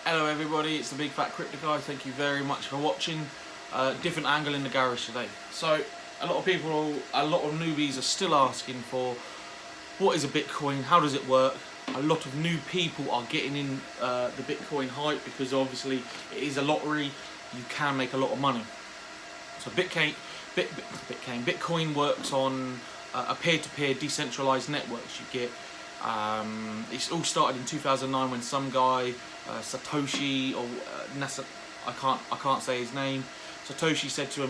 Hello everybody, it's the Big Fat Crypto Guy. Thank you very much for watching. Different angle in the garage today. So a lot of newbies are still asking for what is a Bitcoin, how does it work. A lot of new people are getting in the Bitcoin hype because obviously it is a lottery. You can make a lot of money. So Bitcoin works on a peer-to-peer decentralized networks. You get it's all started in 2009 when some guy Satoshi or Nasa, I can't say his name. Satoshi said to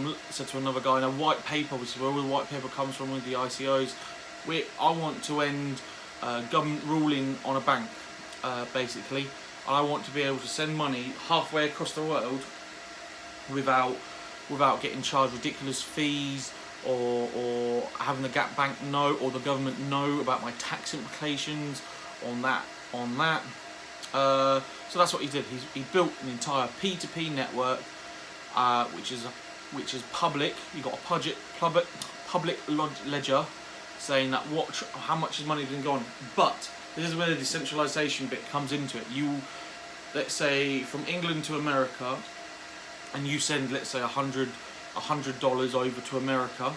another guy in a white paper, which is where all the white paper comes from with the ICOs. I want to end government ruling on a bank, basically. I want to be able to send money halfway across the world without getting charged ridiculous fees or having the bank know or the government know about my tax implications on that. So that's what he did. He built an entire P2P network, which is public. You got a public ledger saying that how much his money has been gone. But this is where the decentralization bit comes into it. Let's say from England to America, and you send, let's say, $100 over to America.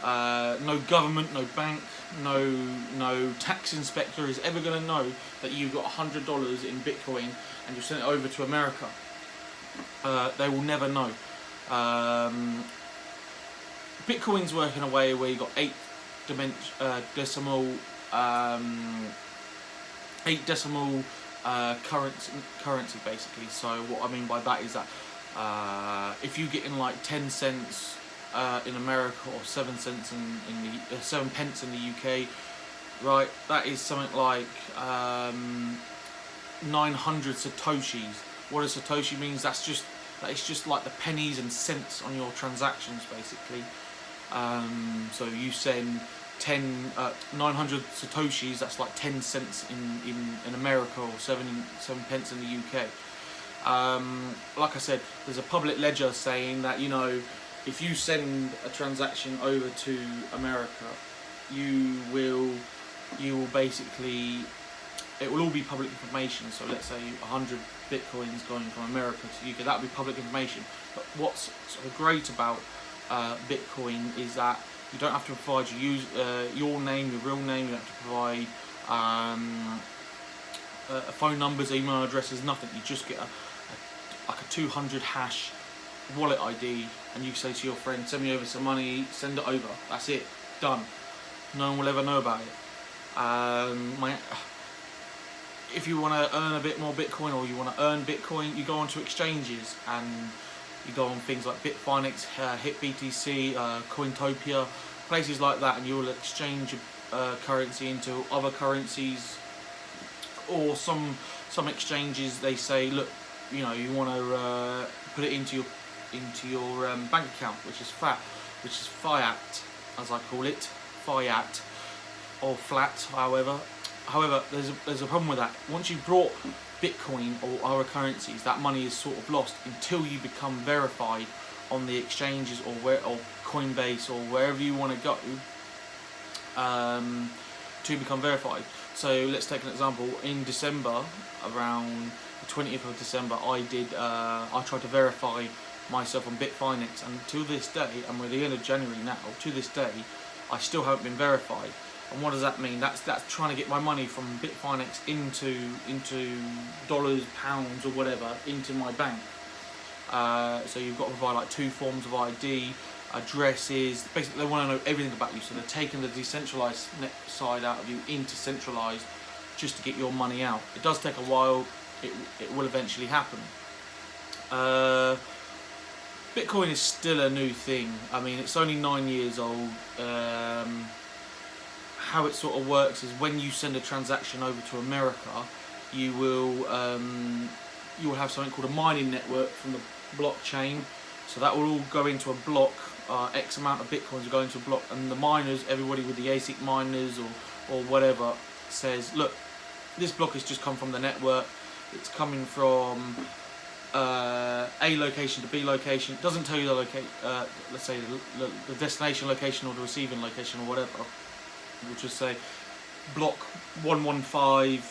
No government, no bank, no tax inspector is ever going to know that you've got $100 in Bitcoin and you sent it over to America. They will never know. Bitcoins work in a way where you got eight decimal currency basically. So what I mean by that is that if you get in like 10 cents in America or 7 cents in 7 pence in the UK, right? That is something like 900 satoshis. What a satoshi means? That is just like the pennies and cents on your transactions, basically. So you send 900 satoshis. That's like 10 cents in America or 7 pence in the UK. Like I said, there's a public ledger saying that, you know, if you send a transaction over to America, you will basically, it will all be public information. So let's say 100 Bitcoins going from America to UK, that will be public information. But what's sort of great about Bitcoin is that you don't have to provide your name, your real name. You don't have to provide phone numbers, email addresses, nothing. You just get like a 200 hash wallet ID, and you say to your friend, send me over some money, send it over. That's it, done. No one will ever know about it. If you want to earn a bit more Bitcoin, or you want to earn Bitcoin, you go onto exchanges and you go on things like Bitfinex, HitBTC, Cointopia, places like that, and you will exchange currency into other currencies. Or some exchanges, they say, look, you know, you want to put it into your bank account, which is fiat, as I call it, fiat or flat. However, there's a problem with that. Once you've brought Bitcoin or other currencies, that money is sort of lost until you become verified on the exchanges or Coinbase or wherever you want to go to become verified. So let's take an example. In December, around the 20th of December, I tried to verify myself on Bitfinex, and to this day, and we're at the end of January now, to this day, I still haven't been verified. And what does that mean? That's trying to get my money from Bitfinex into dollars, pounds, or whatever into my bank. So you've got to provide like 2 forms of ID, addresses. Basically, they want to know everything about you. So they're taking the decentralized side out of you into centralized, just to get your money out. It does take a while. It will eventually happen. Bitcoin is still a new thing. I mean, it's only 9 years old. How it sort of works is when you send a transaction over to America, you will have something called a mining network from the blockchain. So that will all go into a block. X amount of Bitcoins will go into a block, and the miners, everybody with the ASIC miners or whatever, says, look, this block has just come from the network. It's coming from A location to B location. It doesn't tell you the let's say the destination location or the receiving location or whatever. We'll just say block 115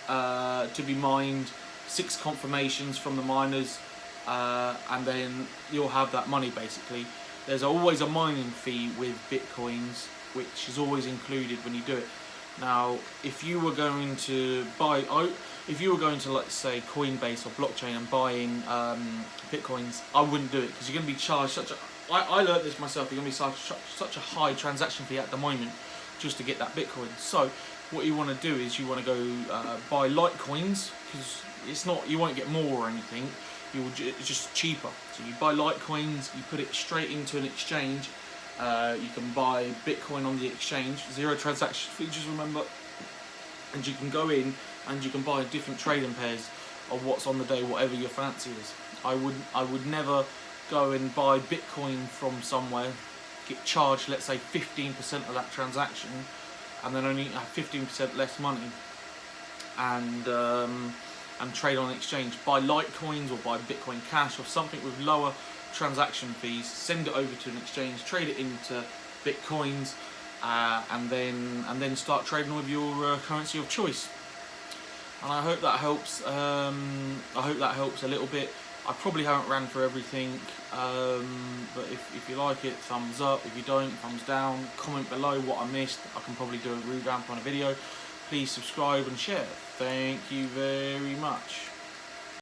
to be mined 6 confirmations from the miners, and then you'll have that money basically. There's always a mining fee with Bitcoins, which is always included when you do it. Now, if you were going to buy, if you were going to, let's say, Coinbase or blockchain and buying Bitcoins, I wouldn't do it, because you're going to be charged such a, I learned this myself, you're going to be charged such a high transaction fee at the moment just to get that Bitcoin. So what you want to do is you want to go buy Litecoins, because it's not, you won't get more or anything, it's just cheaper. So you buy Litecoins, you put it straight into an exchange. You can buy Bitcoin on the exchange, 0 transaction fee, just remember, and you can go in and you can buy different trading pairs of what's on the day, whatever your fancy is. I would never go and buy Bitcoin from somewhere, get charged, let's say 15% of that transaction, and then only have 15% less money, and trade on exchange. Buy Litecoins or buy Bitcoin Cash or something with lower transaction fees, send it over to an exchange, trade it into Bitcoins, and then start trading with your currency of choice. And I hope that helps. I hope that helps a little bit. I probably haven't ran through everything, but if you like it, thumbs up. If you don't, thumbs down. Comment below what I missed. I can probably do a revamp on a video. Please subscribe and share. Thank you very much.